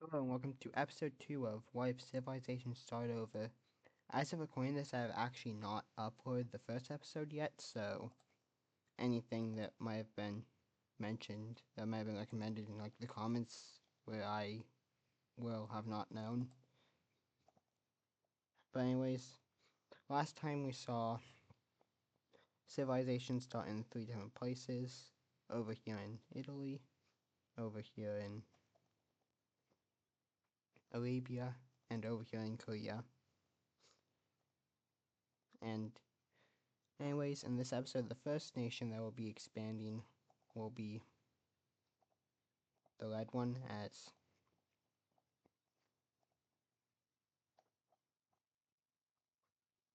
Hello and welcome to episode 2 of What If Civilization Start Over. As of recording this, I have actually not uploaded the first episode yet, so anything that might have been mentioned, that might have been recommended in the comments where I will have not known. But anyways, last time we saw civilization start in 3 different places, over here in Italy, over here in Arabia, and over here in Korea. And anyways, in this episode, the first nation that will be expanding will be the red one, as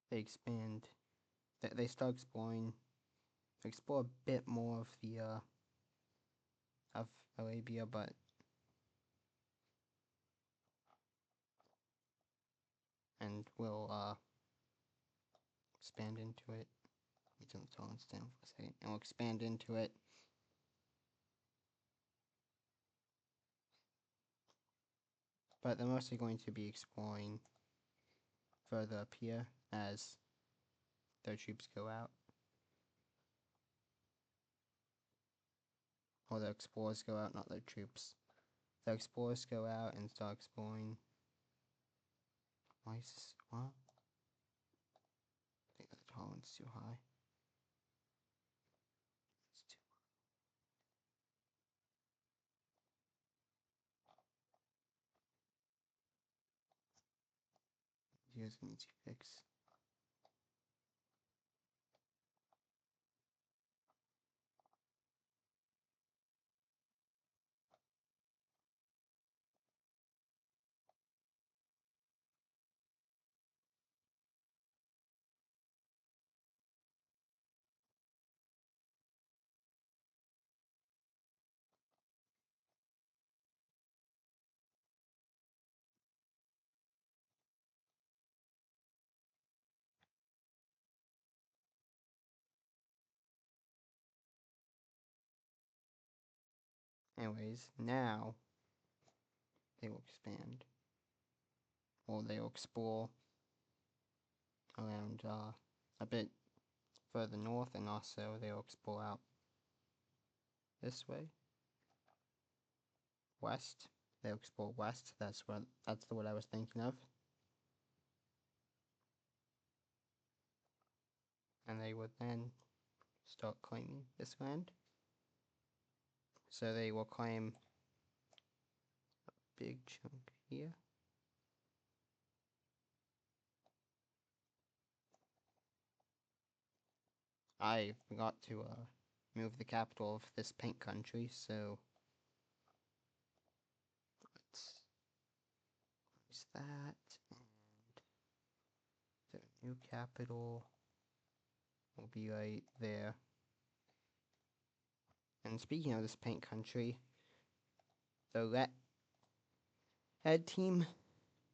they expand, they start exploring, explore a bit more of the, of Arabia, but and will, expand into it. Let me turn this down for a second, and we'll expand into it. But they're mostly going to be exploring further up here as their troops go out. Or the explorers go out, not their troops. The explorers go out and start exploring. Why is this? What? I think the tolerance is too high. It's too. You guys need to fix. Anyways, now they will expand, or they will explore around a bit further north, and also they will explore out this way, west. They'll explore west. That's the word I was thinking of. And they would then start claiming this land. So they will claim a big chunk here. I forgot to move the capital of this pink country, so let's use that, and the new capital will be right there. And speaking of this pink country, the red team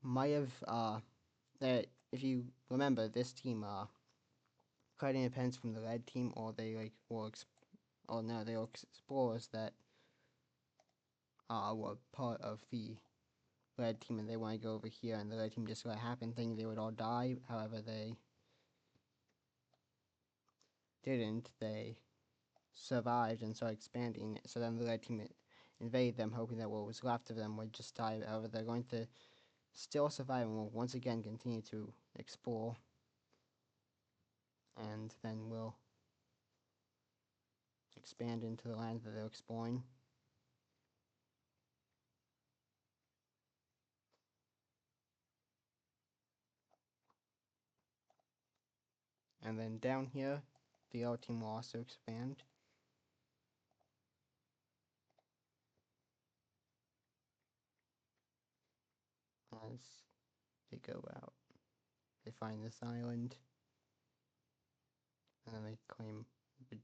might have that if you remember, this team declared independence from the red team, or they they were explorers that were part of the red team, and they want to go over here, and the red team just let it happen, thinking they would all die. However, they didn't. They survived and started expanding. So then the red team invaded them, hoping that what was left of them would just die. However, they're going to still survive and will once again continue to explore, and then will expand into the land that they're exploring. And then down here, the yellow team will also expand. As they go out, they find this island, and then they claim a big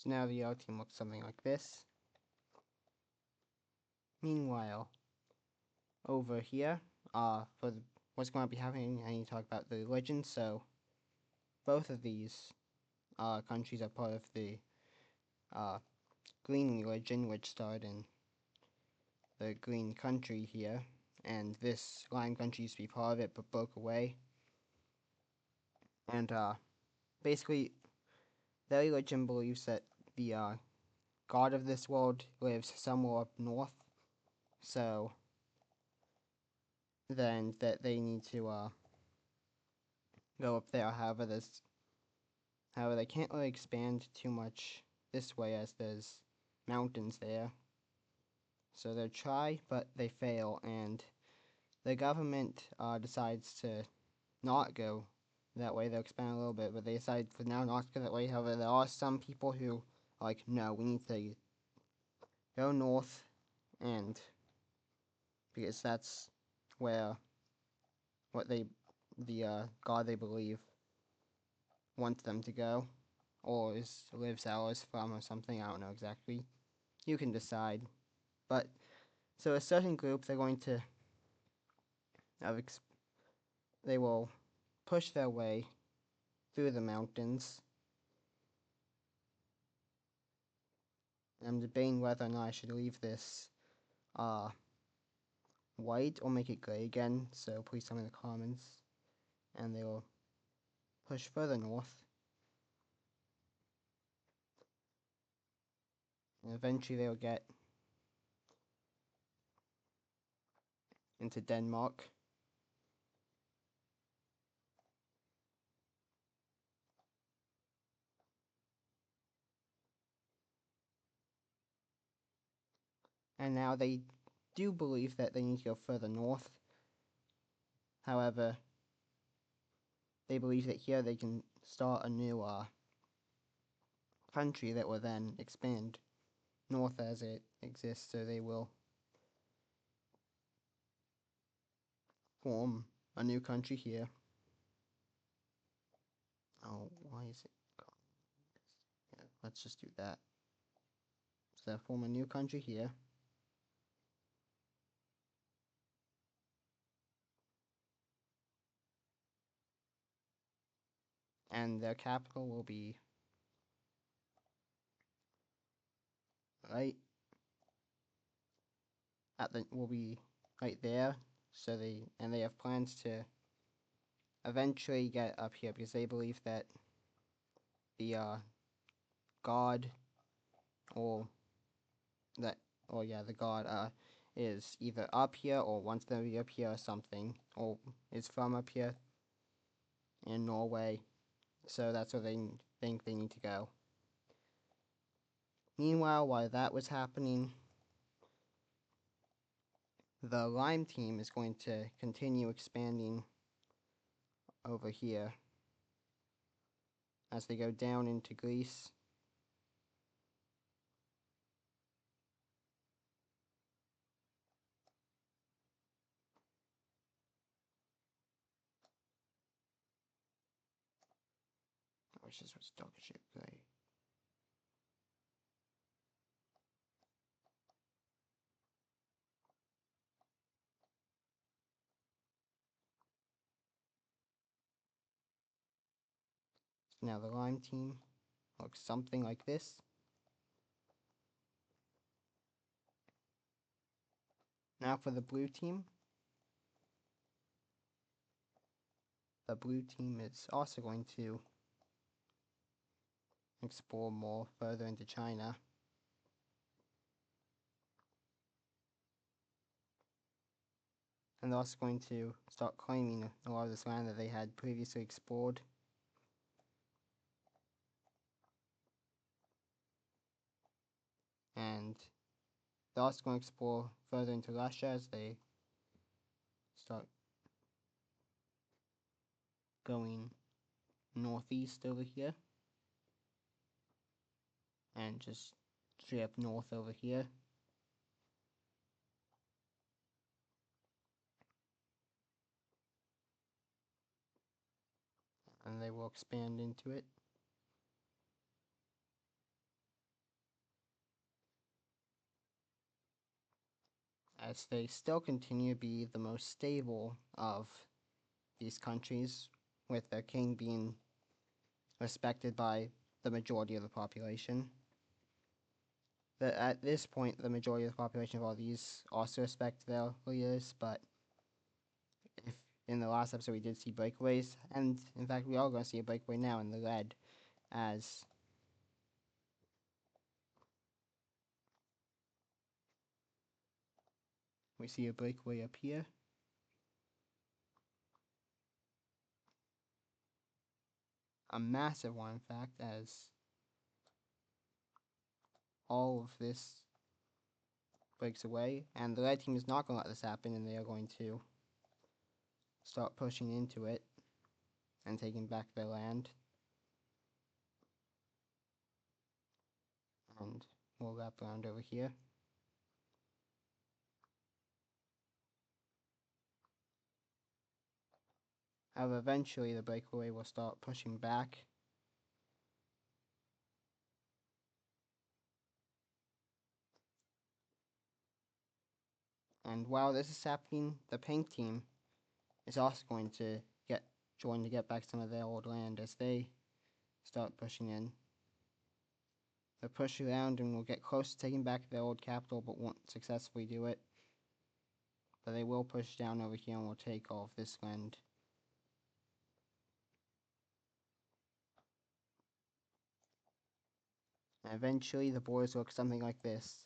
So now the yellow team looks something like this. Meanwhile, over here, what's going to be happening, I need to talk about the religion. So both of these countries are part of the green religion, which started in the green country here, and this lime country used to be part of it but broke away. And basically, their religion believes that the god of this world lives somewhere up north, so then that they need to go up there. However, they can't really expand too much this way as there's mountains there. So they'll try, but they fail, and the government decides to not go that way. They'll expand a little bit, but they decide for now not to go that way. However, there are some people who are like, no, we need to go north, and because that's where the god they believe wants them to go, or lives hours from, or something. I don't know exactly. You can decide. But so a certain group, they're going to they will push their way through the mountains. I'm debating whether or not I should leave this white or make it gray again, so please tell me in the comments. And they will push further north. And eventually they'll get into Denmark. And now they do believe that they need to go further north. However, they believe that here they can start a new country that will then expand north as it exists, so they will form a new country here. Oh, why is it gone? Yeah, let's just do that. So they'll form a new country here. And their capital will be right right there. So they have plans to eventually get up here because they believe that the god or the god is either up here or wants them to be up here or something, or is from up here in Norway. So that's where they think they need to go. Meanwhile, while that was happening, the Lime team is going to continue expanding over here as they go down into Greece. I wish this was darker shade gray. Now the Lime team looks something like this. Now for the Blue team. The Blue team is also going to explore more further into China. And they're also going to start claiming a lot of this land that they had previously explored. And they're also going to explore further into Russia as they start going northeast over here. And just straight up north over here. And they will expand into it. as they still continue to be the most stable of these countries, with their king being respected by the majority of the population. At this point, the majority of the population of all these also respect their leaders, but if in the last episode we did see breakaways, and in fact we are going to see a breakaway now in the red, as we see a breakaway up here. A massive one, in fact, as all of this breaks away, and the red team is not going to let this happen, and they are going to start pushing into it and taking back their land. And we'll wrap around over here. However, eventually the breakaway will start pushing back. And while this is happening, the pink team is also going to join to get back some of their old land as they start pushing in. They'll push around and will get close to taking back their old capital, but won't successfully do it. But they will push down over here and will take all of this land. And eventually the borders look something like this.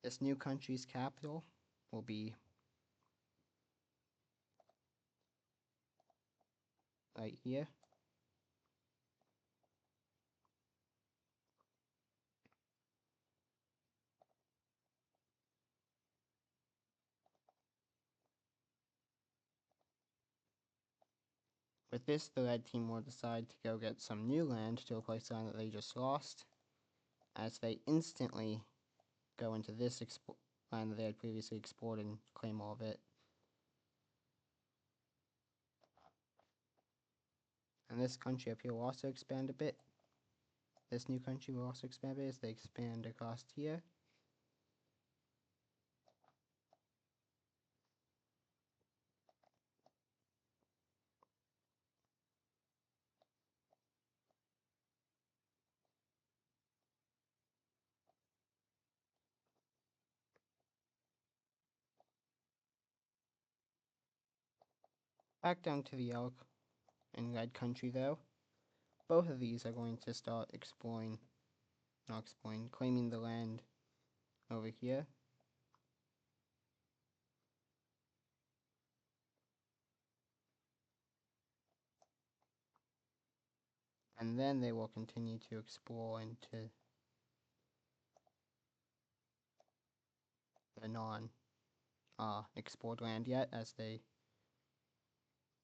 This new country's capital will be right here. With this, the red team will decide to go get some new land to replace the land that they just lost, as they instantly go into this land that they had previously explored and claim all of it. And this country up here will also expand a bit. This new country will also expand a bit as they expand across here. Back down to the elk and red country though. Both of these are going to start claiming the land over here. And then they will continue to explore into the non-explored land yet, as they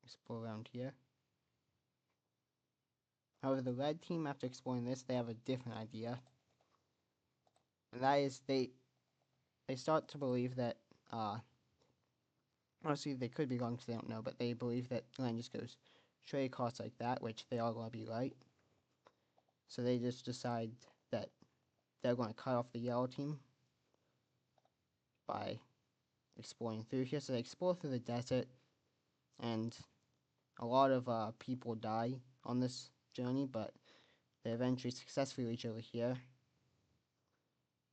explore around here. However, the red team, after exploring this, they have a different idea. And that is they start to believe that, honestly, they could be wrong because they don't know, but they believe that land just goes straight across like that, which they are going to be right. So they just decide that they're going to cut off the yellow team by exploring through here. So they explore through the desert, and a lot of people die on this journey, but they eventually successfully reach over here.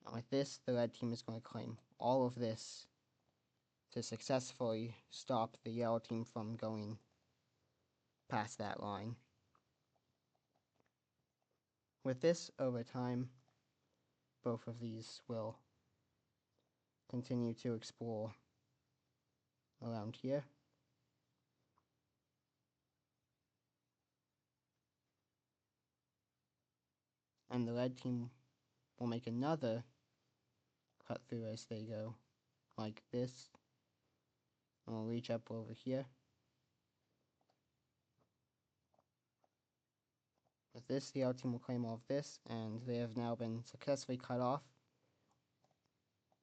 And with this, the red team is going to claim all of this to successfully stop the yellow team from going past that line. With this, over time, both of these will continue to explore around here. And the red team will make another cut through as they go, like this. And we'll reach up over here. With this, the yellow team will claim all of this, and they have now been successfully cut off.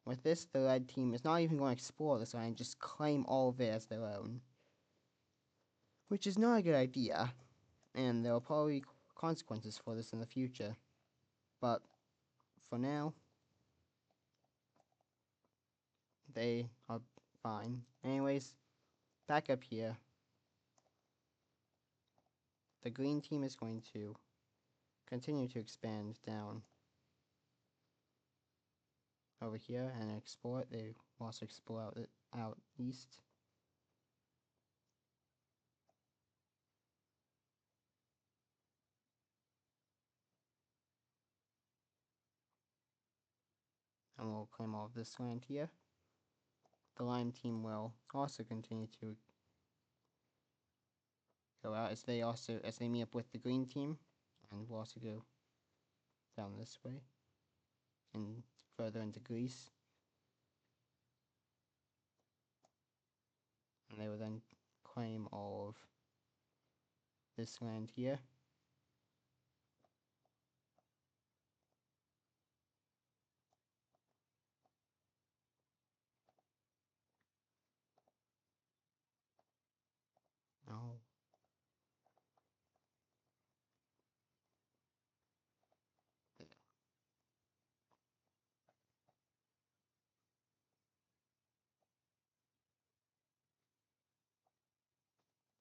With this, the red team is not even going to explore this land, just claim all of it as their own. Which is not a good idea, and there will probably be consequences for this in the future. But, for now, they are fine. Anyways, back up here. The green team is going to continue to expand down over here and explore it. They will also explore out east. And we'll claim all of this land here. The lime team will also continue to go out as they meet up with the green team, and we'll also go down this way and further into Greece. And they will then claim all of this land here. Oh.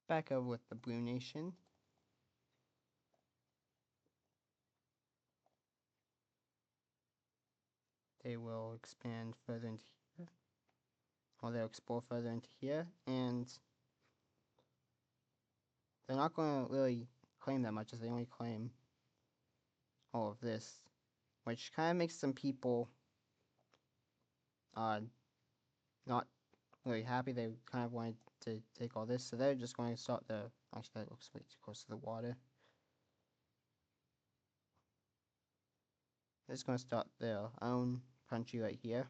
Back over with the Blue Nation. They will expand further into here. Or they'll explore further into here, and they're not going to really claim that much as they only claim all of this, which kind of makes some people not really happy. They kind of wanted to take all this, so they're just going to start the, actually that looks way too close to the water. They're just going to start their own country right here.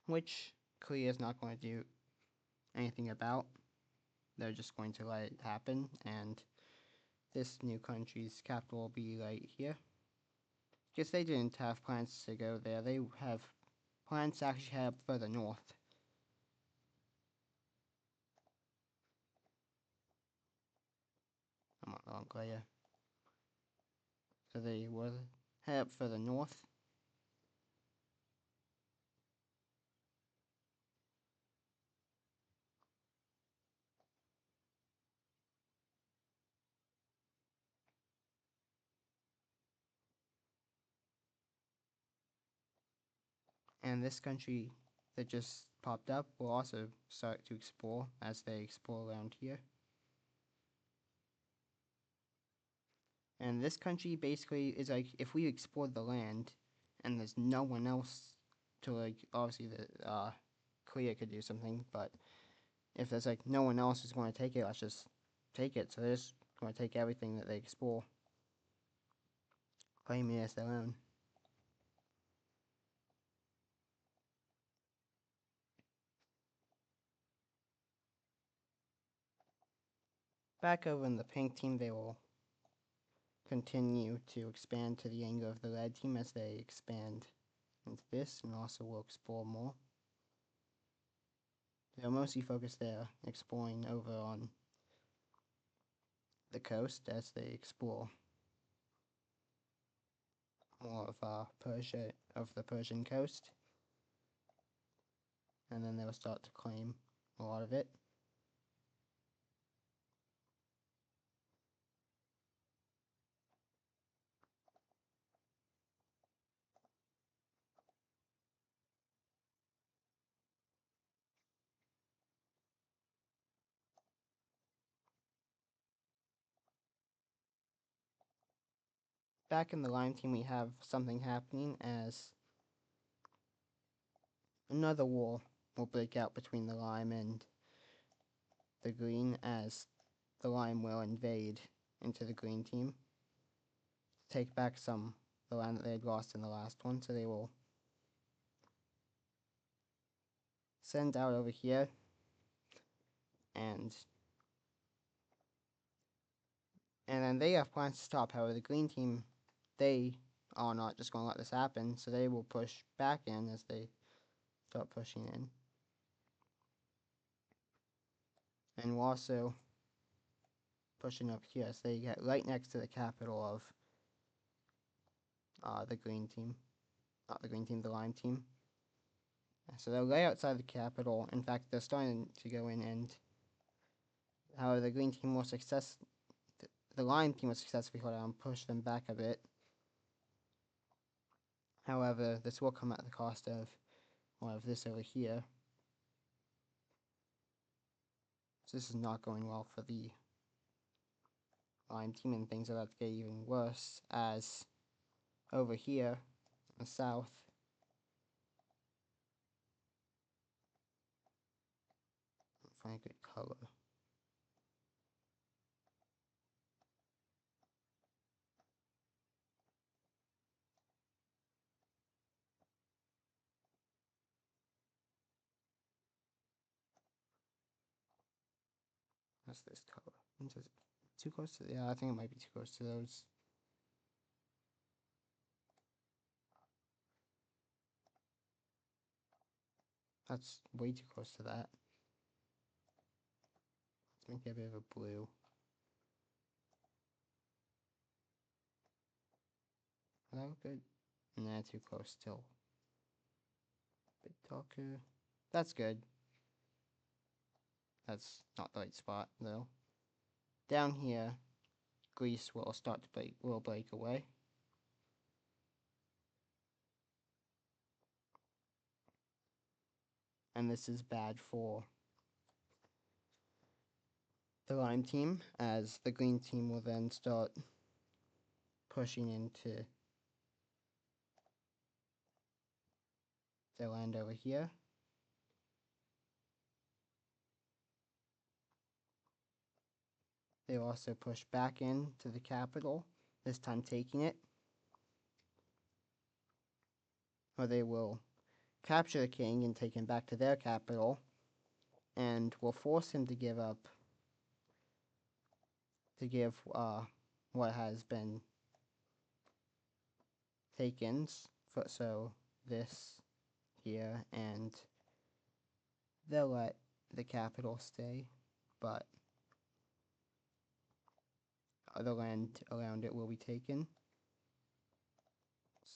Which Korea is not going to do anything about. They're just going to let it happen, and this new country's capital will be right here. Because they didn't have plans to go there, they have plans to actually head up further north. I'm on the wrong layer. So they will head up further north. And this country that just popped up will also start to explore as they explore around here. And this country basically is like, if we explored the land and there's no one else to, like, obviously the Korea could do something, but if there's like no one else is going to take it, let's just take it. So they're just going to take everything that they explore, claiming it as their own. Back over in the pink team, they will continue to expand to the angle of the red team as they expand into this, and also will explore more. They'll mostly focus their exploring over on the coast as they explore more of Persia, of the Persian coast, and then they'll start to claim a lot of it. Back in the lime team, we have something happening as another war will break out between the lime and the green, as the lime will invade into the green team, take back some the land that they had lost in the last one. So they will send out over here, and then they have plans to stop. However, the green team, they are not just going to let this happen, so they will push back in as they start pushing in. And we're also pushing up here, so they get right next to the capital of the green team. Not the green team, the lime team. So they're right outside the capital. In fact, they're starting to go in, and however, the green team will the lime team will successfully hold out and push them back a bit. However, this will come at the cost of this over here. So this is not going well for the lime team, and things are about to get even worse as over here in the south, find a good color. What's this color? Too close to, yeah, I think it might be too close to those. That's way too close to that. Let's make it a bit of a blue. Does that look good? Nah, too close still. Bit darker. That's good. That's not the right spot though. Down here, Greece will start to break away. And this is bad for the lime team, as the green team will then start pushing into their land over here. They will also push back into the capital, this time taking it. Or they will capture the king and take him back to their capital, and will force him to give what has been taken. So this here, and they'll let the capital stay, but other land around it will be taken.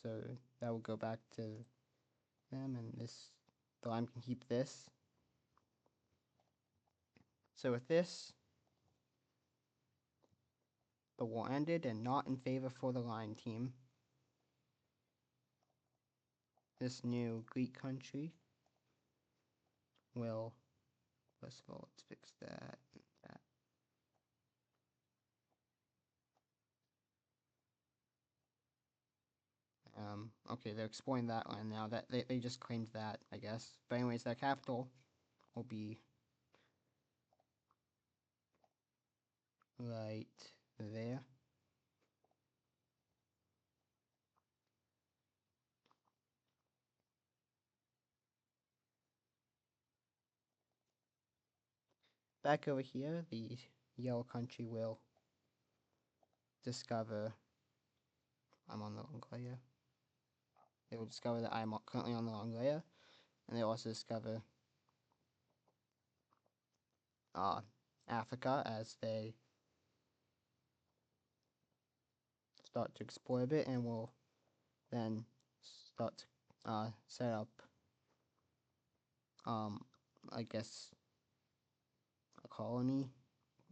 So that will go back to them, and the lime can keep this. So with this, the war ended, and not in favor for the lime team. This new Greek country will, first of all, let's fix that and that. Okay, they're exploring that land now. That they just claimed that, I guess. But anyways, their capital will be right there. Back over here, the yellow country will discover I'm on the wrong layer. They will discover that I'm currently on the wrong layer, and they will also discover Africa as they start to explore a bit, and will then start to set up, I guess, a colony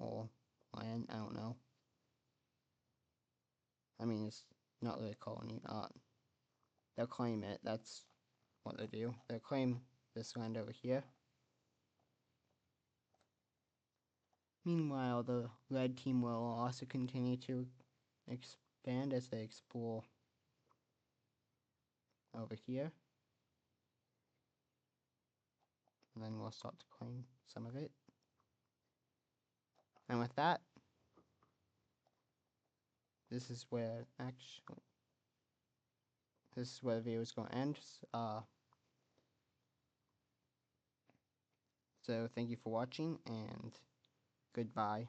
or land. I don't know. I mean, it's not really a colony. They'll claim it. That's what they do. They'll claim this land over here. Meanwhile, the red team will also continue to expand as they explore over here. And then we'll start to claim some of it. And with that, this is where the video is going to end. So thank you for watching, and goodbye.